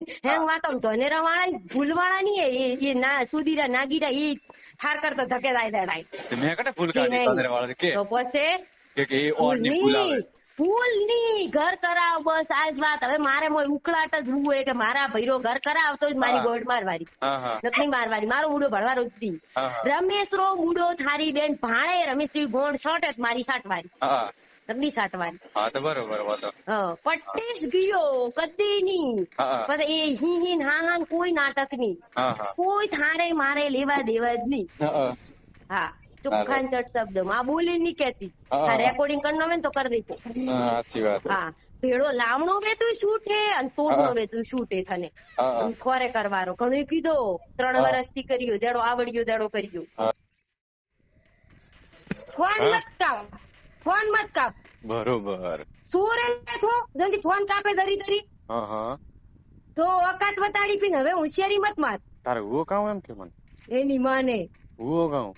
હેંગ વાતો ધનેરા વાળા ભૂલવાળા નહીં એ ના સુધીરા નાગીરા એ હાર કરતો ધકે જાય દડાય મેં કટે ભૂલ કે કાઢી હેંગ તાંદરે વાળા કે તો પછી એ ઓર ની ભૂલ આવે ભૂલ ની ઘર કરાવ બસ આજ વાત હવે મારે મોય ઉકળાટ જ હોય કે મારા ભૈરો ઘર કરાવતો જ મારી ગોળ મારવારી નથી મારવારી મારો મુડો ભણવાનો જ દી રમેશ રો મુડો થારી બેન ભાણે રમેશ ગોળ શોટ જ મારી સાટવારી નકની સાટવારી હા તો બરોબર વાતો પટ્ટીશ ગયો કદી ની પછી એ હી હી હા હા કોઈ નાટક ની કોઈ થારે મારે લેવા દેવા જ નહીં હા ચોખ્ખા ચટ શબ્દ માં બોલી ની કેતી રેકોર્ડિંગ કરનો હોય ને તો કરી દેતો સાચી વાત હા ભેડો લામણો વેતું શૂટ હે અને તોડનો વેતું શૂટ હે થને ખોરે કરવારો ઘણું કીધો 3 વર્ષથી કર્યો જેડો આવડ્યો જેડો કર્યો ફોન મત કાપ બરોબર સુરે છો જલ્દી ફોન કાપે ધરી ધરી તો ઓકાત વતાડી પીને હવે હોશિયારી મત માર તારે હું કામ એમ કે મને એની માને હું કામ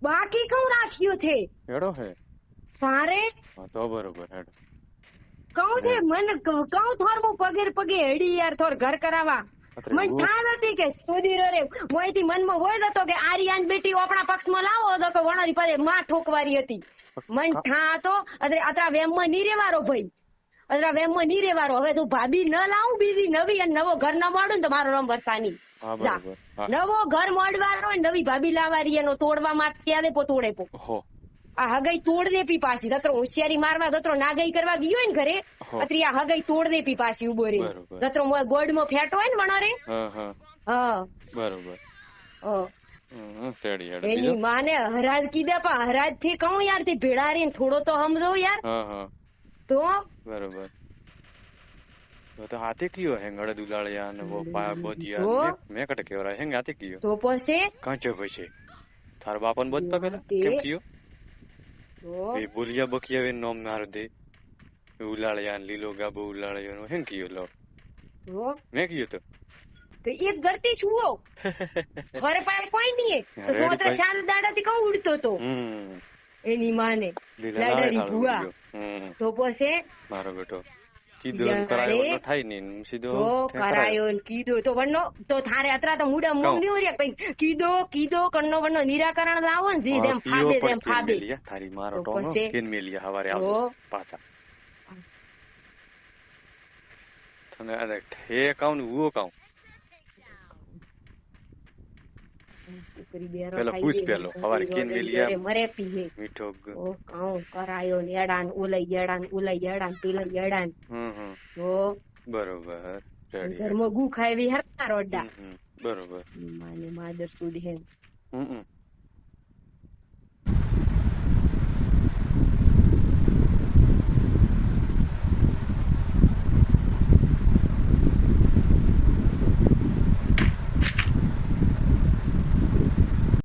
બાકી કઉ રાખ્યું છે હેડો હે તારે તો બરોબર હેડો કહું છે મને કહું થોર હું પગે પગે હેડી યાર થોર ઘર કરાવવા મન ઠાણ હતી કે સુધીર રે મોયથી મનમાં હોય હતો કે આર્યાન બેટી આપણા પક્ષમાં લાવો તો કે વણારી પાસે માં ઠોકવારી હતી મન ઠા તો અતરા વેમમાં ની રેવારો ભાઈ અતરા વેમમાં ની રેવારો હવે તું ભાભી ન લાવું બીજી નવી અને નવો ઘર ન મળું તો મારો નામ વરસાની નવો ઘર મળવાનો નવી ભાભી લાવવારી એનો તોડવા માટે ત્યારે પો તોડે પો આ હગાઈ તોડ દે પી પાછી દત્રો હોશિયારી મારવા દત્રો નાગાઈ કરવા ગયો ને ઘરે અત્રી આ હગાઈ તોડ દે પી પાછી ઉભો રે દત્રો ગોડ માં ફેટ હોય ને વણો રે બરોબર એની માને હરાજ કીધા પણ હરાજ થી કહું યાર થી ભેડા રે થોડો તો સમજો યાર તો બરોબર તો હાથે કયો હેંગડ દુલાળિયા ને વો પા બોધિયા મેં કટે કેવરા હેંગ હાથે કયો તો પછી કાંચો પછી થાર બાપન બોધ પેલા કેમ કયો એ બોલિયા બકિયા વે નોમ નાર દે ઉલાળિયા લીલો ગાબો ઉલાળિયો હેંગ કયો લો મેં કયો તો એક ગરતી છુઓ ઘરે પાસે કોઈ નહીં તો તો શાન દાડાથી કહું ઉડતો તો એની માને લાડરી ભુવા તો પછી મારો બેટો કીધું કરાયો ન થાય ને સીધો તો કરાયો ને કીધું તો વણનો તો થારે અતરા તો મુડા મોંગી હોય રે કીધો કન્નો વણનો નિરાકરણ લાવો ને જી તેમ ફાબે થારી મારો ટોનો કેન મેલિયા હવારે આવજો પાછા તને આ હે કાઉન વો કાઉ પેલો પૂછ પેલો હવારે કેન મેલિયા મરે પીહે મીઠો ઓ કાઉ કરાયો ને એડાન ઉલઈ એડાન પીલા એડાન તો બરોબર ઘરમાં ગુ ખાવી હરતા રોડા બરોબર માને માદર સુધી હે